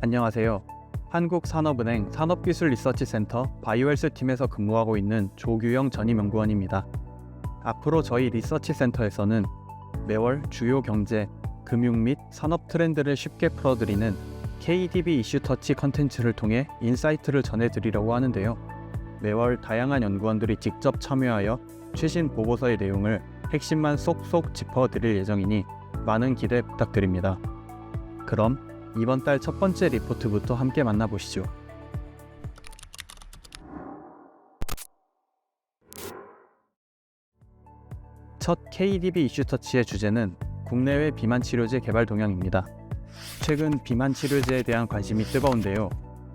안녕하세요. 한국산업은행 산업기술리서치센터 바이오헬스 팀에서 근무하고 있는 조규영 전임연구원입니다. 앞으로 저희 리서치센터에서는 매월 주요 경제, 금융 및 산업 트렌드를 쉽게 풀어드리는 KDB 이슈터치 컨텐츠를 통해 인사이트를 전해드리려고 하는데요. 매월 다양한 연구원들이 직접 참여하여 최신 보고서의 내용을 핵심만 쏙쏙 짚어드릴 예정이니 많은 기대 부탁드립니다. 그럼 이번 달 첫 번째 리포트부터 함께 만나보시죠. 첫 KDB 이슈터치의 주제는 국내외 비만 치료제 개발 동향입니다. 최근 비만 치료제에 대한 관심이 뜨거운데요.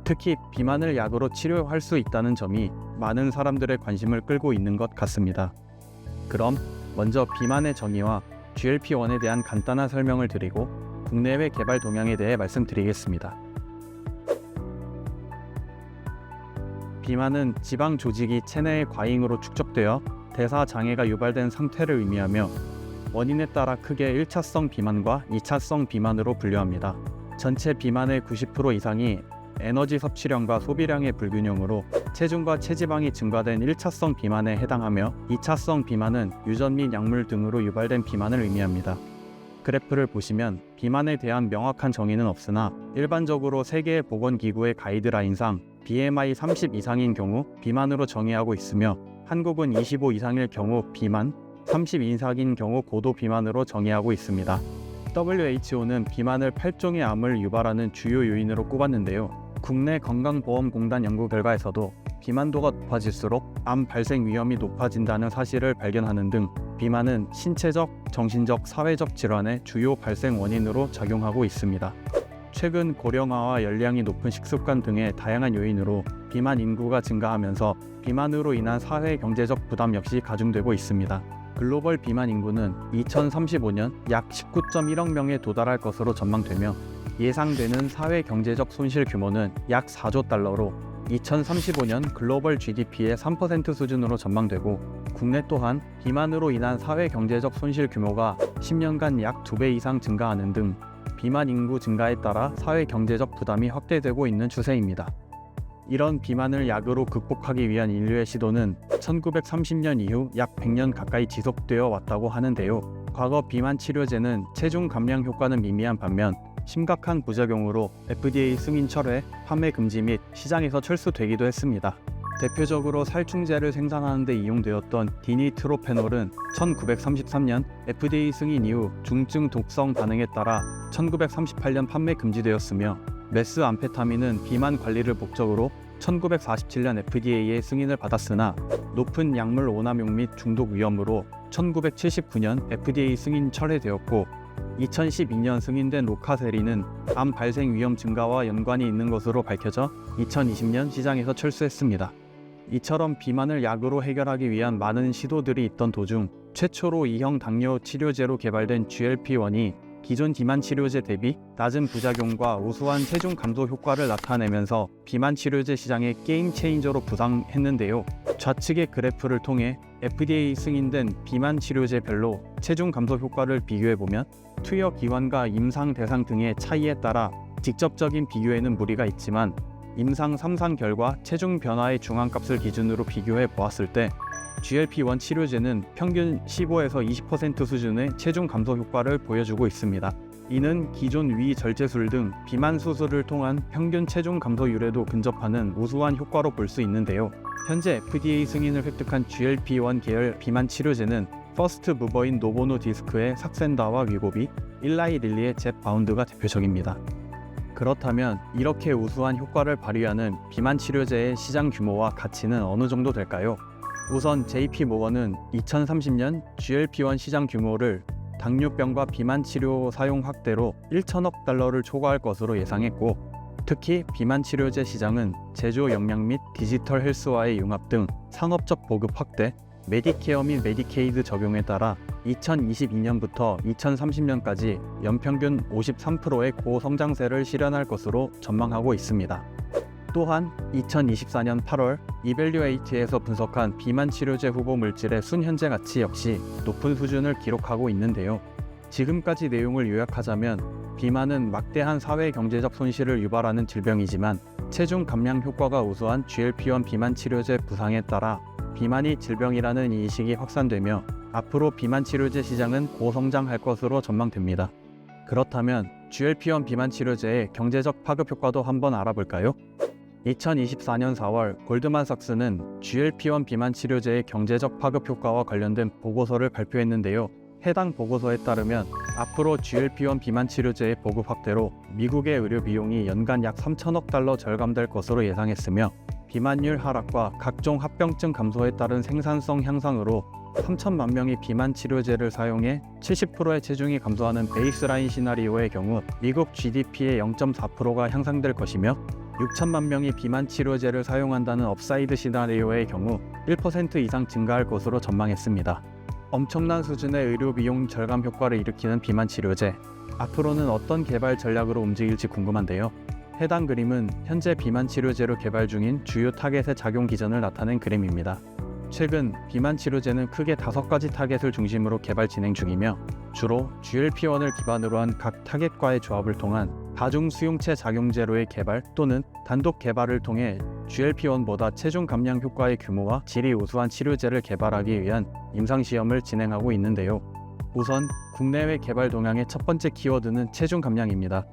특히 비만을 약으로 치료할 수 있다는 점이 많은 사람들의 관심을 끌고 있는 것 같습니다. 그럼 먼저 비만의 정의와 GLP-1에 대한 간단한 설명을 드리고 국내외 개발 동향에 대해 말씀드리겠습니다. 비만은 지방 조직이 체내의 과잉으로 축적되어 대사 장애가 유발된 상태를 의미하며 원인에 따라 크게 1차성 비만과 2차성 비만으로 분류합니다. 전체 비만의 90% 이상이 에너지 섭취량과 소비량의 불균형으로 체중과 체지방이 증가된 1차성 비만에 해당하며 2차성 비만은 유전 및 약물 등으로 유발된 비만을 의미합니다. 그래프를 보시면 비만에 대한 명확한 정의는 없으나 일반적으로 세계보건기구의 가이드라인상 BMI 30 이상인 경우 비만으로 정의하고 있으며 한국은 25 이상일 경우 비만, 30 이상인 경우 고도 비만으로 정의하고 있습니다. WHO는 비만을 8종의 암을 유발하는 주요 요인으로 꼽았는데요. 국내 건강보험공단 연구 결과에서도 비만도가 높아질수록 암 발생 위험이 높아진다는 사실을 발견하는 등 비만은 신체적, 정신적, 사회적 질환의 주요 발생 원인으로 작용하고 있습니다. 최근 고령화와 열량이 높은 식습관 등의 다양한 요인으로 비만 인구가 증가하면서 비만으로 인한 사회 경제적 부담 역시 가중되고 있습니다. 글로벌 비만 인구는 2035년 약 19.1억 명에 도달할 것으로 전망되며 예상되는 사회 경제적 손실 규모는 약 4조 달러로 2035년 글로벌 GDP의 3% 수준으로 전망되고 국내 또한 비만으로 인한 사회 경제적 손실 규모가 10년간 약 2배 이상 증가하는 등 비만 인구 증가에 따라 사회 경제적 부담이 확대되고 있는 추세입니다. 이런 비만을 약으로 극복하기 위한 인류의 시도는 1930년 이후 약 100년 가까이 지속되어 왔다고 하는데요. 과거 비만 치료제는 체중 감량 효과는 미미한 반면 심각한 부작용으로 FDA 승인 철회, 판매 금지 및 시장에서 철수되기도 했습니다. 대표적으로 살충제를 생산하는 데 이용되었던 디니트로페놀은 1933년 FDA 승인 이후 중증 독성 반응에 따라 1938년 판매 금지되었으며 메스암페타민은 비만 관리를 목적으로 1947년 FDA의 승인을 받았으나 높은 약물 오남용 및 중독 위험으로 1979년 FDA 승인 철회되었고 2012년 승인된 로카세린은 암 발생 위험 증가와 연관이 있는 것으로 밝혀져 2020년 시장에서 철수했습니다. 이처럼 비만을 약으로 해결하기 위한 많은 시도들이 있던 도중 최초로 2형 당뇨 치료제로 개발된 GLP-1이 기존 비만 치료제 대비 낮은 부작용과 우수한 체중 감소 효과를 나타내면서 비만 치료제 시장의 게임 체인저로 부상했는데요. 좌측의 그래프를 통해 FDA 승인된 비만 치료제별로 체중 감소 효과를 비교해보면 투여 기관과 임상 대상 등의 차이에 따라 직접적인 비교에는 무리가 있지만 임상 3상 결과 체중 변화의 중앙값을 기준으로 비교해 보았을 때 GLP-1 치료제는 평균 15에서 20% 수준의 체중 감소 효과를 보여주고 있습니다. 이는 기존 위 절제술 등 비만 수술을 통한 평균 체중 감소율에도 근접하는 우수한 효과로 볼 수 있는데요. 현재 FDA 승인을 획득한 GLP-1 계열 비만 치료제는 퍼스트 무버인 노보노 디스크의 삭센다와 위고비, 일라이 릴리의 젬바운드가 대표적입니다. 그렇다면 이렇게 우수한 효과를 발휘하는 비만 치료제의 시장 규모와 가치는 어느 정도 될까요? 우선 JP모건은 2030년 GLP-1 시장 규모를 당뇨병과 비만 치료 사용 확대로 1천억 달러를 초과할 것으로 예상했고 특히 비만 치료제 시장은 제조 역량 및 디지털 헬스와의 융합 등 상업적 보급 확대, 메디케어 및 메디케이드 적용에 따라 2022년부터 2030년까지 연평균 53%의 고성장세를 실현할 것으로 전망하고 있습니다. 또한 2024년 8월 이밸류에이트에서 분석한 비만 치료제 후보 물질의 순현재 가치 역시 높은 수준을 기록하고 있는데요. 지금까지 내용을 요약하자면 비만은 막대한 사회 경제적 손실을 유발하는 질병이지만 체중 감량 효과가 우수한 GLP-1 비만 치료제 부상에 따라 비만이 질병이라는 인식이 확산되며 앞으로 비만 치료제 시장은 고성장할 것으로 전망됩니다. 그렇다면 GLP-1 비만 치료제의 경제적 파급 효과도 한번 알아볼까요? 2024년 4월 골드만삭스는 GLP-1 비만 치료제의 경제적 파급 효과와 관련된 보고서를 발표했는데요. 해당 보고서에 따르면 앞으로 GLP-1 비만 치료제의 보급 확대로 미국의 의료 비용이 연간 약 3천억 달러 절감될 것으로 예상했으며 비만율 하락과 각종 합병증 감소에 따른 생산성 향상으로 3천만 명이 비만 치료제를 사용해 70%의 체중이 감소하는 베이스라인 시나리오의 경우 미국 GDP의 0.4%가 향상될 것이며 6천만 명이 비만 치료제를 사용한다는 업사이드 시나리오의 경우 1% 이상 증가할 것으로 전망했습니다. 엄청난 수준의 의료 비용 절감 효과를 일으키는 비만 치료제, 앞으로는 어떤 개발 전략으로 움직일지 궁금한데요. 해당 그림은 현재 비만 치료제로 개발 중인 주요 타겟의 작용 기전을 나타낸 그림입니다. 최근 비만 치료제는 크게 5가지 타겟을 중심으로 개발 진행 중이며 주로 GLP-1을 기반으로 한 각 타겟과의 조합을 통한 다중 수용체 작용제로의 개발 또는 단독 개발을 통해 GLP-1보다 체중 감량 효과의 규모와 질이 우수한 치료제를 개발하기 위한 임상시험을 진행하고 있는데요. 우선 국내외 개발 동향의 첫 번째 키워드는 체중 감량입니다.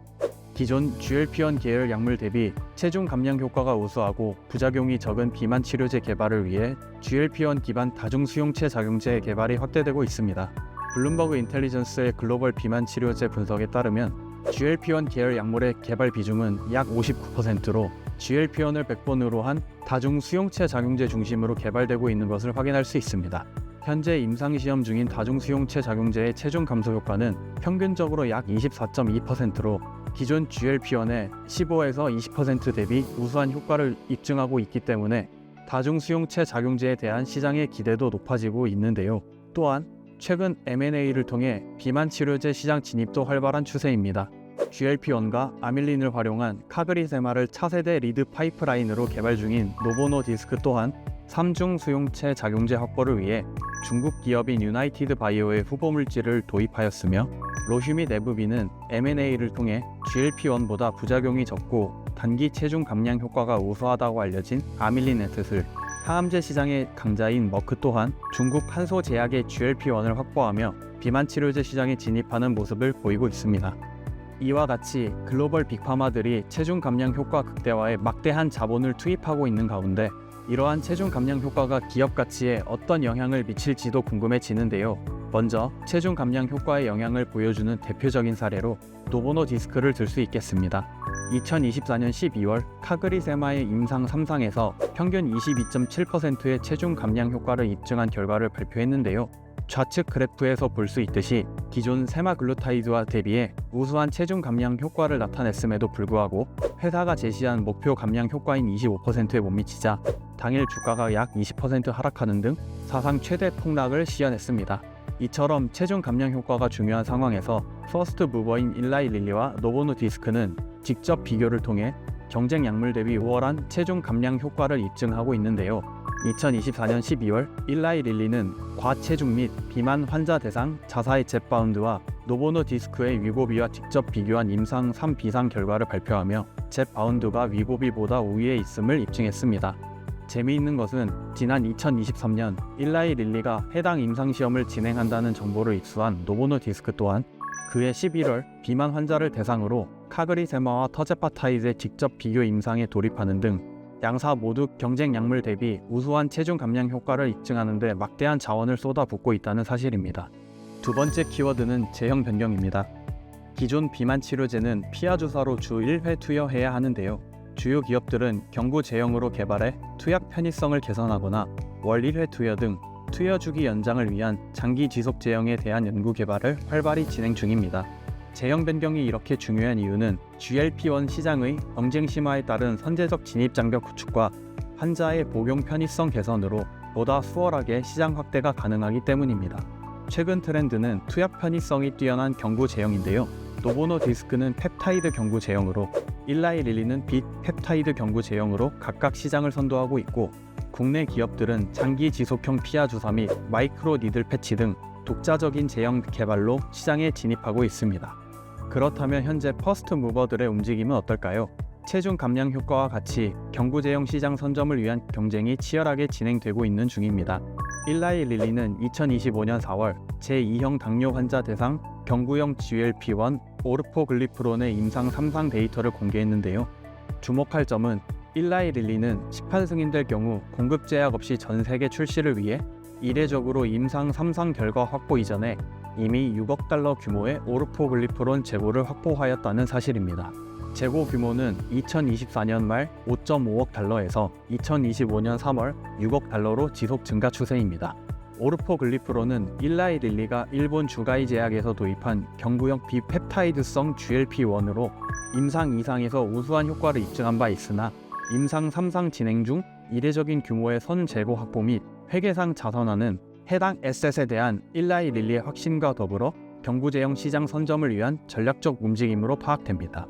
기존 GLP-1 계열 약물 대비 체중 감량 효과가 우수하고 부작용이 적은 비만 치료제 개발을 위해 GLP-1 기반 다중 수용체 작용제 개발이 확대되고 있습니다. 블룸버그 인텔리전스의 글로벌 비만 치료제 분석에 따르면 GLP-1 계열 약물의 개발 비중은 약 59%로 GLP-1을 백본으로 한 다중 수용체 작용제 중심으로 개발되고 있는 것을 확인할 수 있습니다. 현재 임상시험 중인 다중 수용체 작용제의 체중 감소 효과는 평균적으로 약 24.2%로 기존 GLP-1의 15에서 20% 대비 우수한 효과를 입증하고 있기 때문에 다중 수용체 작용제에 대한 시장의 기대도 높아지고 있는데요. 또한 최근 M&A를 통해 비만 치료제 시장 진입도 활발한 추세입니다. GLP-1과 아밀린을 활용한 카그리세마를 차세대 리드 파이프라인으로 개발 중인 노보노디스크 또한 3중 수용체 작용제 확보를 위해 중국 기업인 유나이티드 바이오의 후보물질을 도입하였으며 로슈밋 에브비는 M&A를 통해 GLP-1보다 부작용이 적고 단기 체중 감량 효과가 우수하다고 알려진 아밀린 에셋을, 항암제 시장의 강자인 머크 또한 중국 한소 제약의 GLP-1을 확보하며 비만 치료제 시장에 진입하는 모습을 보이고 있습니다. 이와 같이 글로벌 빅파마들이 체중 감량 효과 극대화에 막대한 자본을 투입하고 있는 가운데 이러한 체중 감량 효과가 기업 가치에 어떤 영향을 미칠지도 궁금해지는데요. 먼저 체중 감량 효과의 영향을 보여주는 대표적인 사례로 노보노디스크를 들 수 있겠습니다. 2024년 12월 카그리세마의 임상 3상에서 평균 22.7%의 체중 감량 효과를 입증한 결과를 발표했는데요. 좌측 그래프에서 볼 수 있듯이 기존 세마글루타이드와 대비해 우수한 체중 감량 효과를 나타냈음에도 불구하고 회사가 제시한 목표 감량 효과인 25%에 못 미치자 당일 주가가 약 20% 하락하는 등 사상 최대 폭락을 시현했습니다. 이처럼 체중 감량 효과가 중요한 상황에서 퍼스트 무버인 일라이 릴리와 노보노디스크는 직접 비교를 통해 경쟁 약물 대비 우월한 체중 감량 효과를 입증하고 있는데요. 2024년 12월 일라이 릴리는 과체중 및 비만 환자 대상 자사의 젯바운드와 노보노디스크의 위고비와 직접 비교한 임상 3비상 결과를 발표하며 젯바운드가 위고비보다 우위에 있음을 입증했습니다. 재미있는 것은 지난 2023년 일라이 릴리가 해당 임상시험을 진행한다는 정보를 입수한 노보노디스크 또한 그해 11월 비만 환자를 대상으로 카그리세마와 터제파타이드의 직접 비교 임상에 돌입하는 등 양사 모두 경쟁 약물 대비 우수한 체중 감량 효과를 입증하는 데 막대한 자원을 쏟아붓고 있다는 사실입니다. 두 번째 키워드는 제형 변경입니다. 기존 비만 치료제는 피하 주사로 주 1회 투여해야 하는데요. 주요 기업들은 경구 제형으로 개발해 투약 편의성을 개선하거나 월 1회 투여 등 투여 주기 연장을 위한 장기 지속 제형에 대한 연구 개발을 활발히 진행 중입니다. 제형 변경이 이렇게 중요한 이유는 GLP-1 시장의 경쟁 심화에 따른 선제적 진입 장벽 구축과 환자의 복용 편의성 개선으로 보다 수월하게 시장 확대가 가능하기 때문입니다. 최근 트렌드는 투약 편의성이 뛰어난 경구 제형인데요. 노보노디스크는 펩타이드 경구 제형으로, 일라이 릴리는 빛 펩타이드 경구 제형으로 각각 시장을 선도하고 있고, 국내 기업들은 장기 지속형 피하 주사 및 마이크로 니들 패치 등 독자적인 제형 개발로 시장에 진입하고 있습니다. 그렇다면 현재 퍼스트 무버들의 움직임은 어떨까요? 체중 감량 효과와 같이 경구제형 시장 선점을 위한 경쟁이 치열하게 진행되고 있는 중입니다. 일라이 릴리는 2025년 4월 제2형 당뇨 환자 대상 경구형 GLP-1 오르포글리프론의 임상 3상 데이터를 공개했는데요. 주목할 점은 일라이 릴리는 18승인될 경우 공급 제약 없이 전 세계 출시를 위해 이례적으로 임상 3상 결과 확보 이전에 이미 6억 달러 규모의 오르포글리프론 재고를 확보하였다는 사실입니다. 재고 규모는 2024년 말 5.5억 달러에서 2025년 3월 6억 달러로 지속 증가 추세입니다. 오르포글리프론은 일라이 릴리가 일본 주가이 제약에서 도입한 경구형 비펩타이드성 GLP-1으로 임상 2상에서 우수한 효과를 입증한 바 있으나 임상 3상 진행 중 이례적인 규모의 선 재고 확보 및 회계상 자선화는 해당 에셋에 대한 일라이 릴리의 확신과 더불어 경구제형 시장 선점을 위한 전략적 움직임으로 파악됩니다.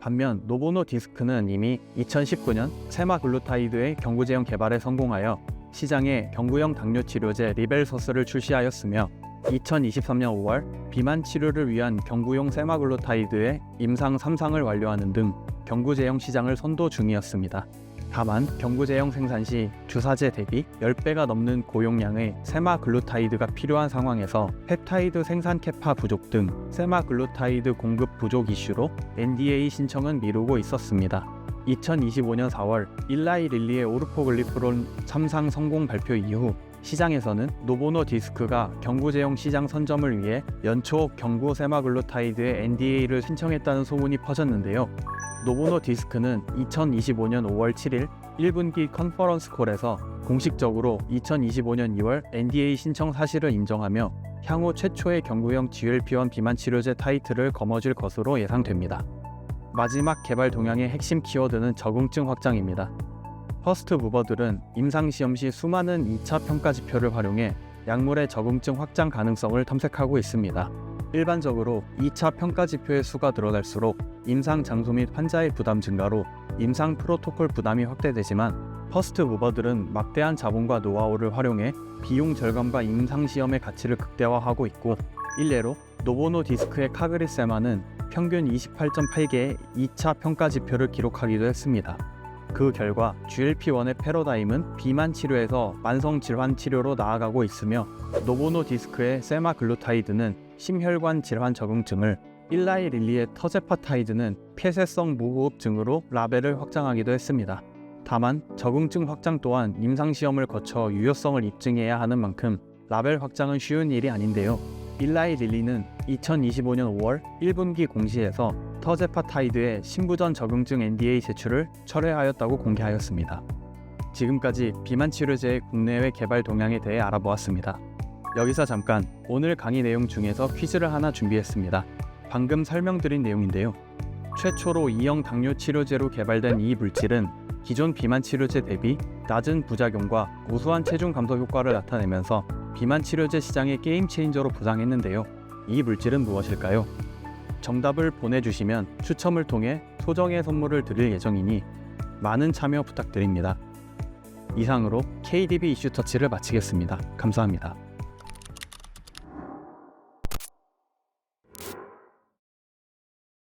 반면 노보노 디스크는 이미 2019년 세마글루타이드의 경구제형 개발에 성공하여 시장에 경구형 당뇨 치료제 리벨서스를 출시하였으며 2023년 5월 비만 치료를 위한 경구용 세마글루타이드의 임상 3상을 완료하는 등 경구제형 시장을 선도 중이었습니다. 다만 경구제형 생산 시 주사제 대비 10배가 넘는 고용량의 세마글루타이드가 필요한 상황에서 펩타이드 생산 캐파 부족 등 세마글루타이드 공급 부족 이슈로 NDA 신청은 미루고 있었습니다. 2025년 4월 일라이 릴리의 오르포글리프론 3상 성공 발표 이후 시장에서는 노보노 디스크가 경구제형 시장 선점을 위해 연초 경구 세마글루타이드의 NDA를 신청했다는 소문이 퍼졌는데요. 노보노 디스크는 2025년 5월 7일 1분기 컨퍼런스 콜에서 공식적으로 2025년 2월 NDA 신청 사실을 인정하며 향후 최초의 경구형 GLP-1 비만 치료제 타이틀을 거머쥘 것으로 예상됩니다. 마지막 개발 동향의 핵심 키워드는 적응증 확장입니다. 퍼스트 무버들은 임상시험 시 수많은 2차 평가 지표를 활용해 약물의 적응증 확장 가능성을 탐색하고 있습니다. 일반적으로 2차 평가 지표의 수가 늘어날수록 임상 장소 및 환자의 부담 증가로 임상 프로토콜 부담이 확대되지만 퍼스트 무버들은 막대한 자본과 노하우를 활용해 비용 절감과 임상시험의 가치를 극대화하고 있고, 일례로 노보노 디스크의 카그리세마는 평균 28.8개의 2차 평가 지표를 기록하기도 했습니다. 그 결과 GLP-1의 패러다임은 비만 치료에서 만성 질환 치료로 나아가고 있으며 노보노 디스크의 세마글루타이드는 심혈관 질환 적응증을, 일라이 릴리의 터제파타이드는 폐쇄성 무호흡증으로 라벨을 확장하기도 했습니다. 다만 적응증 확장 또한 임상시험을 거쳐 유효성을 입증해야 하는 만큼 라벨 확장은 쉬운 일이 아닌데요. 일라이 릴리는 2025년 5월 1분기 공시에서 터제파타이드의 신부전 적응증 NDA 제출을 철회하였다고 공개하였습니다. 지금까지 비만 치료제의 국내외 개발 동향에 대해 알아보았습니다. 여기서 잠깐 오늘 강의 내용 중에서 퀴즈를 하나 준비했습니다. 방금 설명드린 내용인데요. 최초로 2형 당뇨 치료제로 개발된 이 물질은 기존 비만 치료제 대비 낮은 부작용과 우수한 체중 감소 효과를 나타내면서 비만 치료제 시장의 게임 체인저로 부상했는데요. 이 물질은 무엇일까요? 정답을 보내주시면 추첨을 통해 소정의 선물을 드릴 예정이니 많은 참여 부탁드립니다. 이상으로 KDB 이슈터치를 마치겠습니다. 감사합니다.